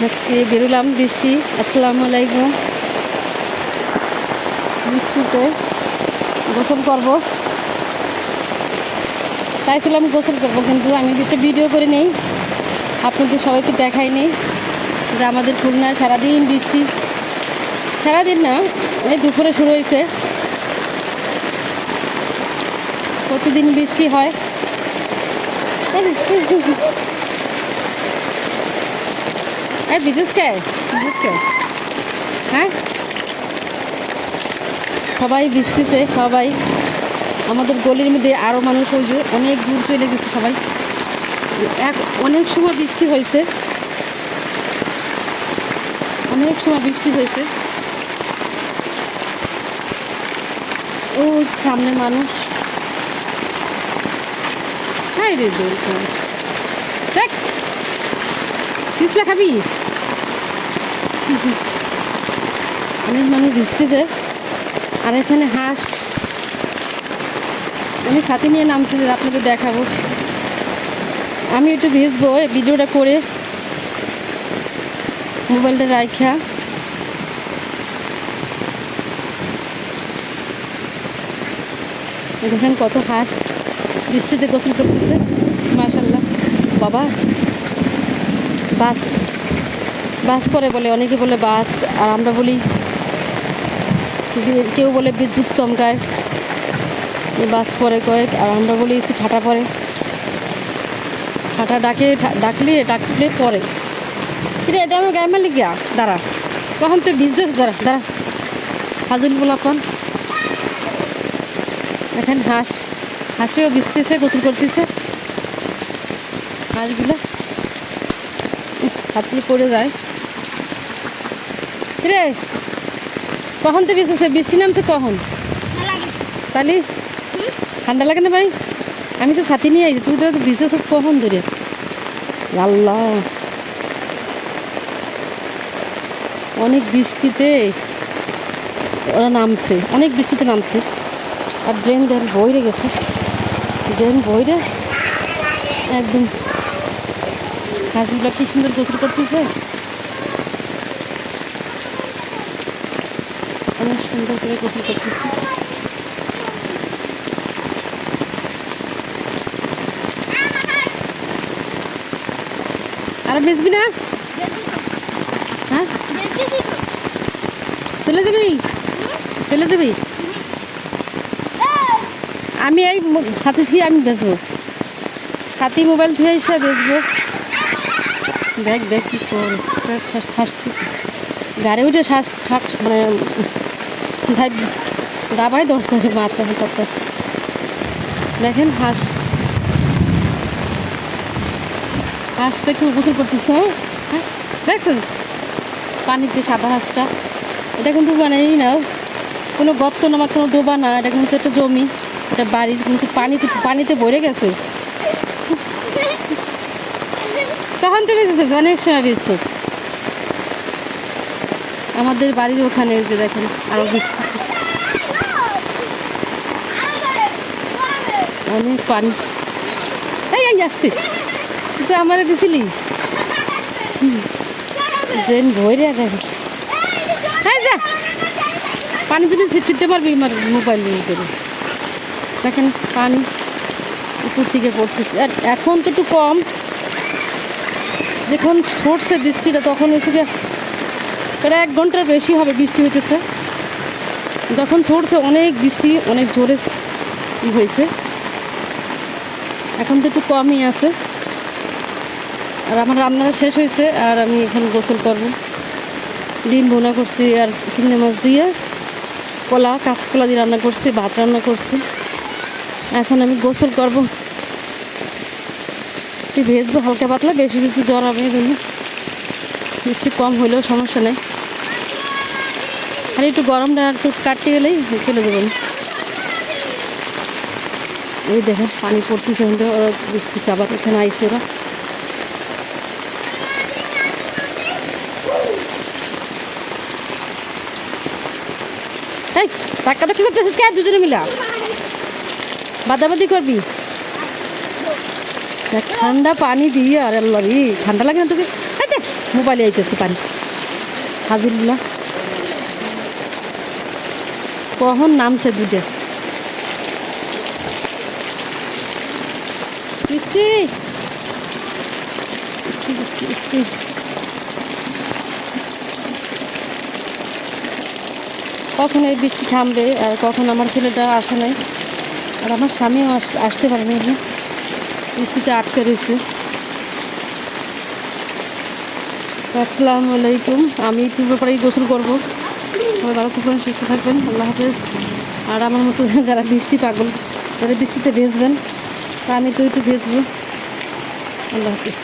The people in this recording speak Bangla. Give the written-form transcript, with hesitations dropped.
আজকে বেরোলাম বৃষ্টি। আসসালামু আলাইকুম। বৃষ্টিতে গোসল করব, চাইছিলাম গোসল করবো, কিন্তু আমি একটা ভিডিও করে নেই, আপনাদের সবাইকে দেখাই নেই যে আমাদের খুলনায় সারাদিন বৃষ্টি। সারাদিন না, এই দুপুরে শুরু হয়েছে, প্রতিদিন বৃষ্টি হয়। বিদেশকে হ্যাঁ, সবাই ভিজতেছে, সবাই। আমাদের গলির মধ্যে আরও মানুষ, ওই যে অনেক দূর চলে গেছে সবাই। অনেক সময় বৃষ্টি হয়েছে, অনেক সময় বৃষ্টি হয়েছে। ও সামনে মানুষ, হাই রে দেখ, পিছলা খাবি। অনেক মানুষ ভিজতেছে। আর এখানে হাঁস, আমি সাথে নিয়ে নামছি, আপনাদের দেখাবো। আমি একটু ভিজবো, ভিডিওটা করে মোবাইলটা রাখা। দেখেন কত হাঁস বৃষ্টিতে গোসল করতেছে, মাশাআল্লাহ। বাবা, বাস বাস করে বলে, অনেকে বলে বাস, আর আমরা বলি, কেউ বলে বিদ্যুৎ চমকায়, বাস পরে কয়েক, আর আমরা বলি ফাটা পরে, ফাটা ডাকলে পরে। কিন্তু এটা আমার গায়ে মারলে গিয়া দাঁড়া, তখন তো ভিজতে, দাঁড়া হাজুল বলাপন। এখন হাঁসেও ভিজতেছে, গোসল করতেছে হাঁসগুলো, হাতগুলো পড়ে যায় রে। কখন তো ভিজতেছে, বৃষ্টি নামছে কখন? তাহলে ঠান্ডা লাগে না ভাই? আমি তো ছাতি নিয়ে আইছি, তুই তো ভিজতেছ কখন ধরে? আল্লাহ, অনেক বৃষ্টিতে ওরা নামছে, অনেক বৃষ্টিতে নামছে। আর ড্রেন বইরে গেছে, ড্রেন বইরে একদম। হাঁসগুলো কি সুন্দর গোসল করতেছে, অনেক সুন্দর করে গোসল করতেছে। আর বেচবি না? হ্যাঁ, চলে যাবি? আমি এই সাথে থেকে আমি বেচবো, সাথী মোবাইল থেকে এসে বেচবো। দেখ কি করে গাড়ি উঠে মানে ডাবাই ধরছে মাথা। দেখেন হাঁসটা কেউ গোসল করতেছে। হ্যাঁ, দেখছেন পানিতে সাদা হাঁসটা। এটা কিন্তু মানে এই না, কোনো গর্ত না, কোনো ডোবা না, এটা কিন্তু একটা জমি, এটা বাড়ির, কিন্তু পানিতে ভরে গেছে। তখন তো বেঁচেছে, অনেক সময় বেঁচেছে। আমাদের বাড়ির ওখানে যে দেখেন আরো বৃষ্টি, অনেক পানি। এই আসতে তুই আমারে দিছিলি, ড্রেন ভরে দেখেন। হ্যাঁ, যা পানি যদি ছিটতে পারবি আমার মোবাইল নিয়ে করে। দেখেন পানি উপর থেকে পড়তেছে, আর এখন তো একটু কম। যখন ছড়ছে বৃষ্টিটা তখন হয়েছে যে প্রায় 1 ঘন্টার বেশি হবে বৃষ্টি হইতেছে। যখন ছড়ছে অনেক বৃষ্টি, অনেক জোরে হয়েছে। এখন তো একটু কমই আছে। আর আমার রান্নাটা শেষ হয়েছে, আর আমি এখন গোসল করব। ডিম ভুনা করছি, আর চিংড়ি মাছ দিয়ে কাঁচকলা দিয়ে রান্না করছি, ভাত রান্না করছি। এখন আমি গোসল করব, ভেজবো হালকা পাতলা, বেশি বেশি জ্বর হবে এই জন্য। বৃষ্টি কম হলেও সমস্যা নেই, আর একটু গরমটা একটু কাটতে গেলেই চলে যাবেন। এই দেখেন পানি পড়তেছে, ওরা বুঝতেছে, আবার এখানে আইসে ওরা। এই টাকাটা কি করতেছিস কে? দুজনে মিলা বাদাবাদি করবি? ঠান্ডা পানি দিয়ে, আর আল্লাহ রে, ঠান্ডা লাগে না তোকে? মোবাইলে আইতেছে পানি হাজিরুল্লাহ কখন নামছে দুধে বৃষ্টি বৃষ্টি বৃষ্টি বৃষ্টি কখন এই বৃষ্টি থামবে আর কখন আমার ছেলেটা আসে নাই আর আমার স্বামীও আসতে পারেনি বৃষ্টিতে আটকে রয়েছে। আসসালামু আলাইকুম, আমি একটু ব্যাপারেই গোসল করবো। সবাই ভালো থাকবেন, সুস্থ থাকবেন, আল্লাহ হাফেজ। আর আমার মতো যারা বৃষ্টি পাগল, যারা বৃষ্টিতে ভেজবেন, তা আমি তো একটু ভেজবো। আল্লাহ হাফেজ।